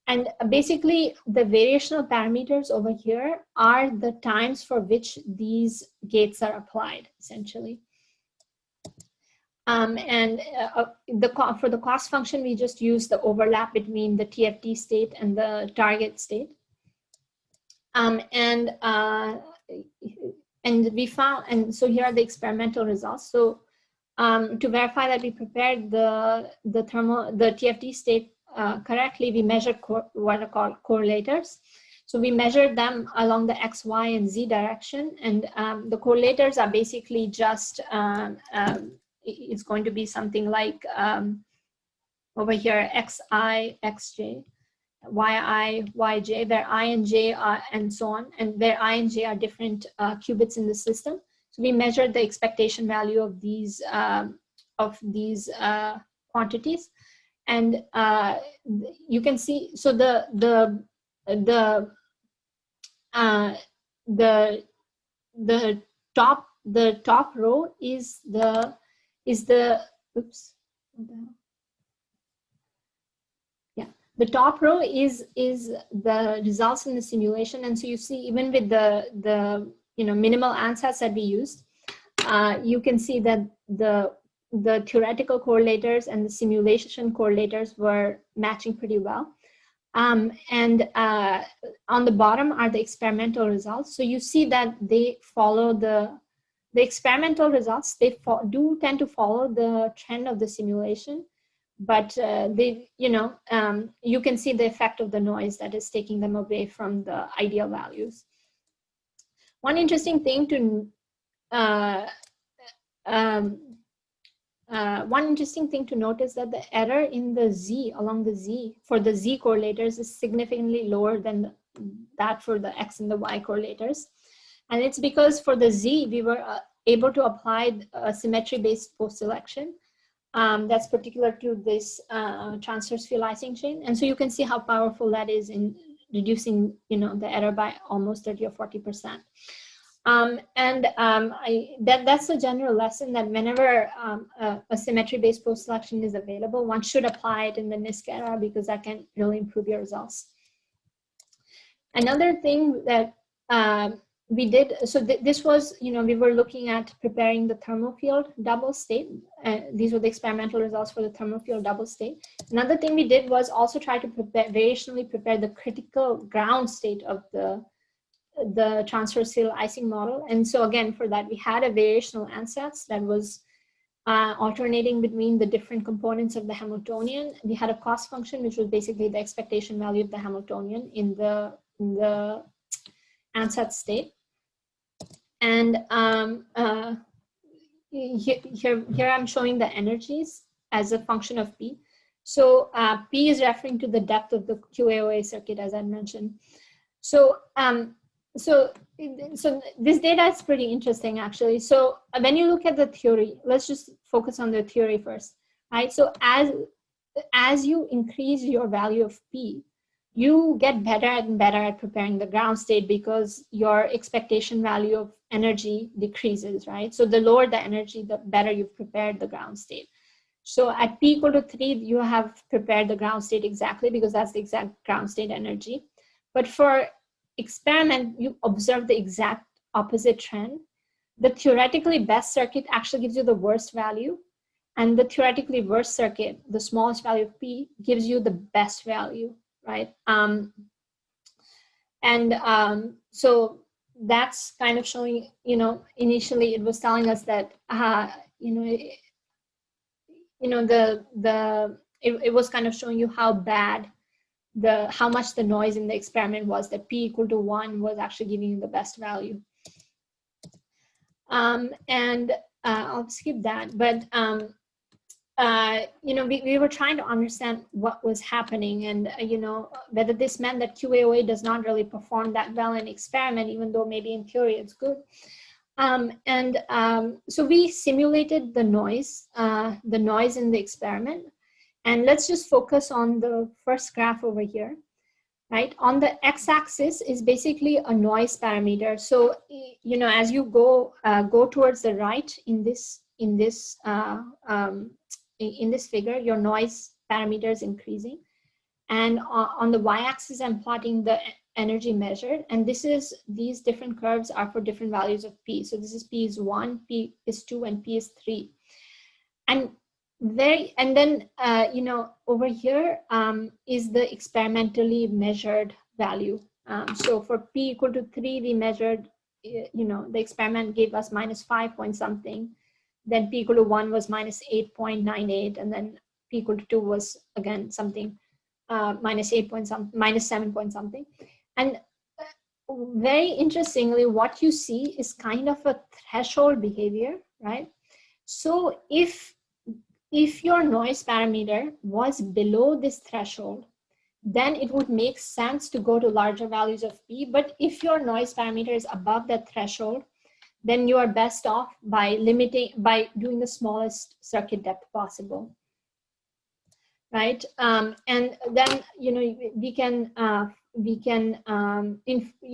And basically, the variational parameters over here are the times for which these gates are applied, essentially. For the cost function, we just use the overlap between the TFT state and the target state. And we found, and so here are the experimental results. So to verify that we prepared the TFT state correctly, we measured what are called correlators. So we measured them along the X, Y, and Z direction. And the correlators are basically just, it's going to be something like over here, Xi, Xj, Yi, Yj, where I and J are, and so on, and where I and J are different qubits in the system. So we measured the expectation value of these quantities. And you can see, so the top row is the oops, yeah, the top row is the results in the simulation. And so you see, even with the minimal ansatz that we used, you can see that the theoretical correlators and the simulation correlators were matching pretty well. And on the bottom are the experimental results. So you see that they follow the experimental results. They do tend to follow the trend of the simulation, but you can see the effect of the noise that is taking them away from the ideal values. One interesting thing to note is that the error in the Z, along the Z, for the Z correlators is significantly lower than that for the X and the Y correlators. And it's because for the Z, we were able to apply a symmetry-based post-selection that's particular to this transverse field Ising chain. And so you can see how powerful that is in reducing the error by almost 30 or 40%. That's a general lesson, that whenever a symmetry-based post-selection is available, one should apply it in the NISQ era, because that can really improve your results. Another thing that we did, so this was, we were looking at preparing the Thermofield double state. These were the experimental results for the Thermofield double state. Another thing we did was also try to variationally prepare the critical ground state of the transverse field Ising model. And so again, for that, we had a variational ansatz that was alternating between the different components of the Hamiltonian. We had a cost function, which was basically the expectation value of the Hamiltonian in the ansatz state. And here I'm showing the energies as a function of P. So P is referring to the depth of the QAOA circuit, as I mentioned. So this data is pretty interesting, actually. So when you look at the theory, let's just focus on the theory first, right? So as you increase your value of P, you get better and better at preparing the ground state, because your expectation value of energy decreases, right? So the lower the energy, the better you've prepared the ground state. So at P equal to 3, you have prepared the ground state exactly, because that's the exact ground state energy. But for experiment, you observe the exact opposite trend. The theoretically best circuit actually gives you the worst value, and the theoretically worst circuit, the smallest value of P, gives you the best value, right? So that's kind of showing, initially it was telling us that, it was kind of showing you how bad, how much the noise in the experiment was, that P equal to 1 was actually giving you the best value. I'll skip that, but we were trying to understand what was happening, and whether this meant that QAOA does not really perform that well in experiment, even though maybe in theory it's good. So we simulated the noise in the experiment. And let's just focus on the first graph over here, right? On the x-axis is basically a noise parameter. So, you know, as you go towards the right in this figure, your noise parameter is increasing. And on the y-axis, I'm plotting the energy measured. And these different curves are for different values of P. So this is P is 1, P is 2, and P is 3. And then, you know, over here is the experimentally measured value. So for P equal to 3, we measured, you know, the experiment gave us -5 point something. Then P equal to 1 was -8.98. And then P equal to 2 was, again, something -8 point something, -7 point something. And very interestingly, what you see is kind of a threshold behavior, right? So if your noise parameter was below this threshold, then it would make sense to go to larger values of P. But if your noise parameter is above that threshold, then you are best off by doing the smallest circuit depth possible, right? And then, you know, we can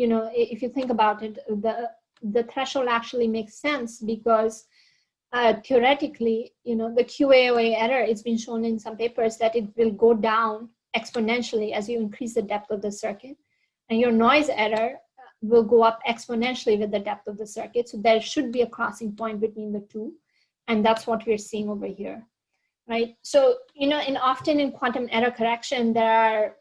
you know, if you think about it, the threshold actually makes sense because theoretically, you know, the QAOA error, it's been shown in some papers that it will go down exponentially as you increase the depth of the circuit, and your noise error will go up exponentially with the depth of the circuit. So there should be a crossing point between the two, and that's what we're seeing over here, right? So, you know, often in quantum error correction, there are,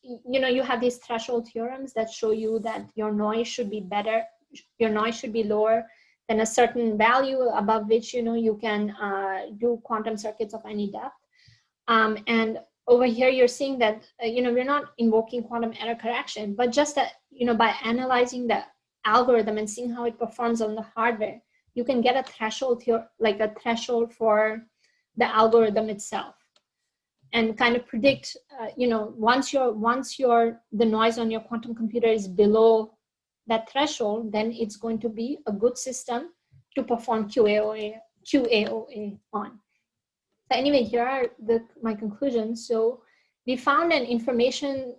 you know, you have these threshold theorems that show you that your noise should be better, your noise should be lower than a certain value above which, you know, you can do quantum circuits of any depth. And over here, you're seeing that, you know, we're not invoking quantum error correction, but just that, you know, by analyzing the algorithm and seeing how it performs on the hardware, you can get a threshold here, like a threshold for the algorithm itself, and kind of predict, you know, once the noise on your quantum computer is below that threshold, then it's going to be a good system to perform QAOA on. So anyway, here are my conclusions. So we found an information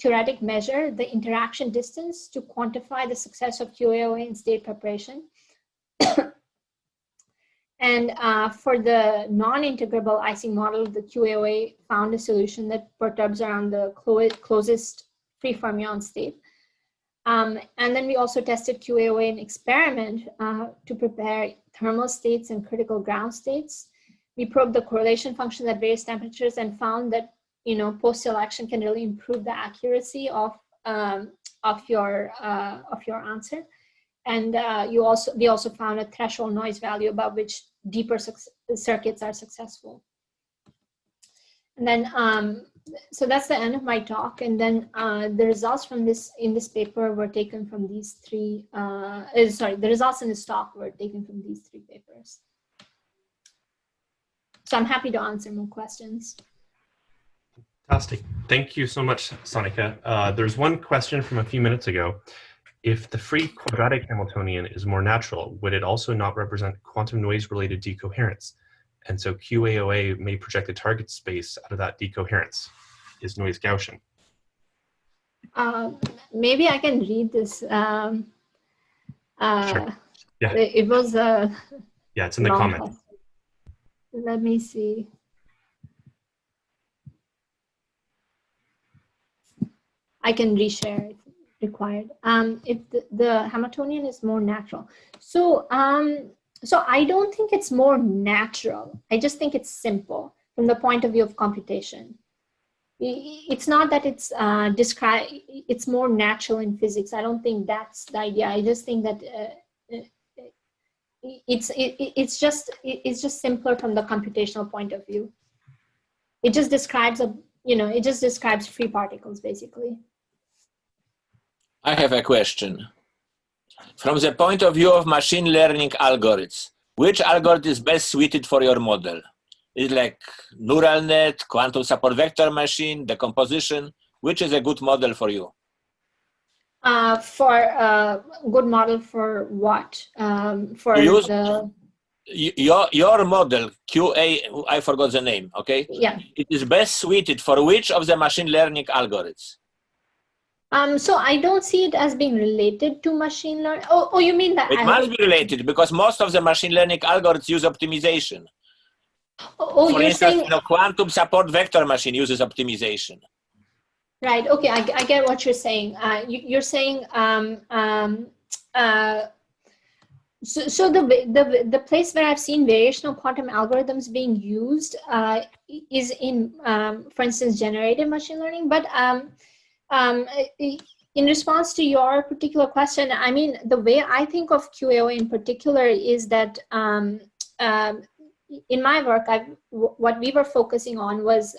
theoretic measure, the interaction distance, to quantify the success of QAOA in state preparation. And for the non-integrable Ising model, the QAOA found a solution that perturbs around the closest free-fermion state. And then we also tested QAOA in experiment to prepare thermal states and critical ground states. We probed the correlation functions at various temperatures and found that, you know, post-selection can really improve the accuracy of your answer. And we also found a threshold noise value above which deeper circuits are successful. And then, so that's the end of my talk. And then the results from in this paper were taken from these three, the results in this talk were taken from these three papers. So I'm happy to answer more questions. Fantastic. Thank you so much, Sonika. There's one question from a few minutes ago. If the free quadratic Hamiltonian is more natural, would it also not represent quantum noise-related decoherence? And so QAOA may project a target space out of that decoherence. Is noise Gaussian? Maybe I can read this. Sure. Yeah. It was a yeah, it's in the comments. Let me see. I can reshare if required. If the Hamiltonian is more natural. So I don't think it's more natural. I just think it's simple from the point of view of computation. It's not that it's it's more natural in physics. I don't think that's the idea. I just think that it's just simpler from the computational point of view. It just describes it just describes free particles basically. I have a question. From the point of view of machine learning algorithms, which algorithm is best suited for your model? Is it like neural net, quantum support vector machine, decomposition? Which is a good model for you? For a good model for what? For your model, QA, I forgot the name, okay? Yeah. It is best suited for which of the machine learning algorithms? So I don't see it as being related to machine learning. Oh, you mean that? It must be related because most of the machine learning algorithms use optimization. Oh, For you're instance, saying, the quantum support vector machine uses optimization. right? Okay, I get what you're saying. You're saying so the place where I've seen variational quantum algorithms being used is in, for instance, generative machine learning. But in response to your particular question, I mean, the way I think of QAOA in particular is that in my work, what we were focusing on was,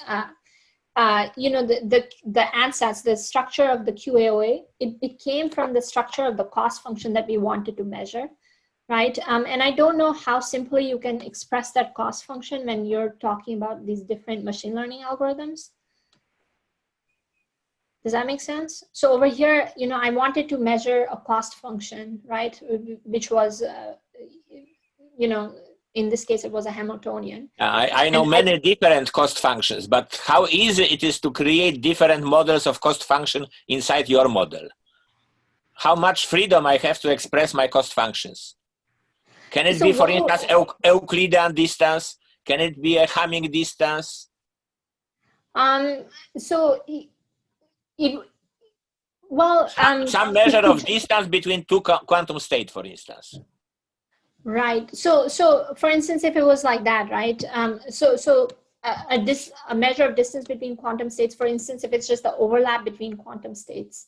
you know, the ansatz, the structure of the QAOA. It came from the structure of the cost function that we wanted to measure, right? And I don't know how simply you can express that cost function when you're talking about these different machine learning algorithms. Does that make sense? So over here, you know, I wanted to measure a cost function, right? Which was, you know, in this case, it was a Hamiltonian. I know many different cost functions, but how easy it is to create different models of cost function inside your model? How much freedom I have to express my cost functions? Can it be, for instance, Euclidean distance? Can it be a Hamming distance? So, Some measure of distance between two quantum states, for instance. Right. So for instance, if it was like that, right? A measure of distance between quantum states, for instance, if it's just the overlap between quantum states,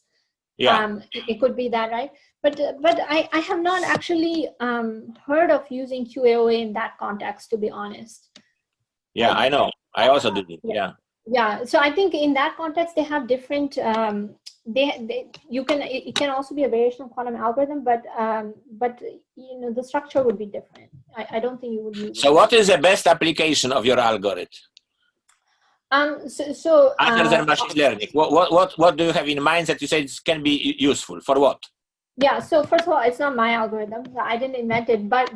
yeah, it could be that, right? But I have not actually heard of using QAOA in that context, to be honest. Yeah, I know. I also did it. Yeah. Yeah. So I think in that context, they have different. It can also be a variational quantum algorithm, but you know, the structure would be different. I don't think you would use. So what is the best application of your algorithm? Other than machine learning, what do you have in mind that you say can be useful for what? Yeah. So first of all, it's not my algorithm. I didn't invent it, but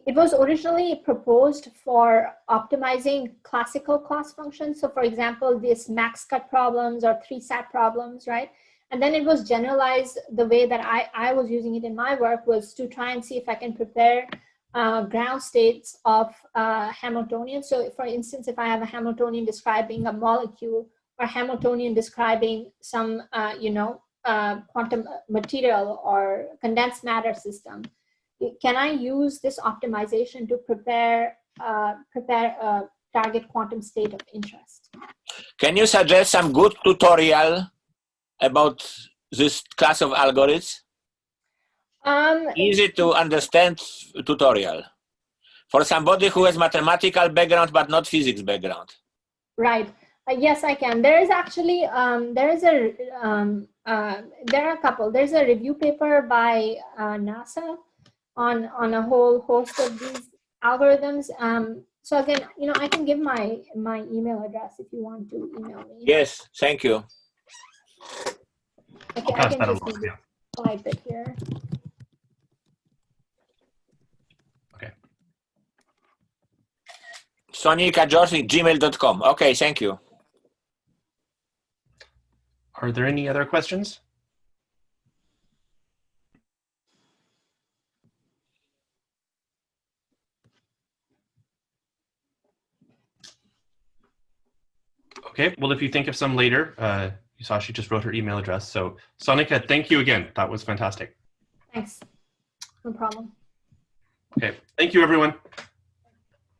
it was originally proposed for optimizing classical cost functions. So for example, these max cut problems or 3-sat problems, right? And then it was generalized. The way that I was using it in my work was to try and see if I can prepare ground states of Hamiltonian. So for instance, if I have a Hamiltonian describing a molecule or Hamiltonian describing some, quantum material or condensed matter system, can I use this optimization to prepare a target quantum state of interest? Can you suggest some good tutorial about this class of algorithms? Easy to understand tutorial for somebody who has mathematical background but not physics background. Right. Yes, I can. There is actually there are a couple. There's a review paper by NASA on a whole host of these algorithms. So again, you know, I can give my email address if you want to email me. Yes, thank you. Okay, I can just type it here. Okay. Sonika Johri, gmail.com. Okay, thank you. Are there any other questions? Okay, well, if you think of some later, you saw she just wrote her email address. So Sonika, thank you again. That was fantastic. Thanks. No problem. Okay, thank you, everyone.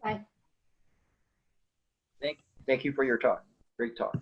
Bye. Thank you for your talk. Great talk.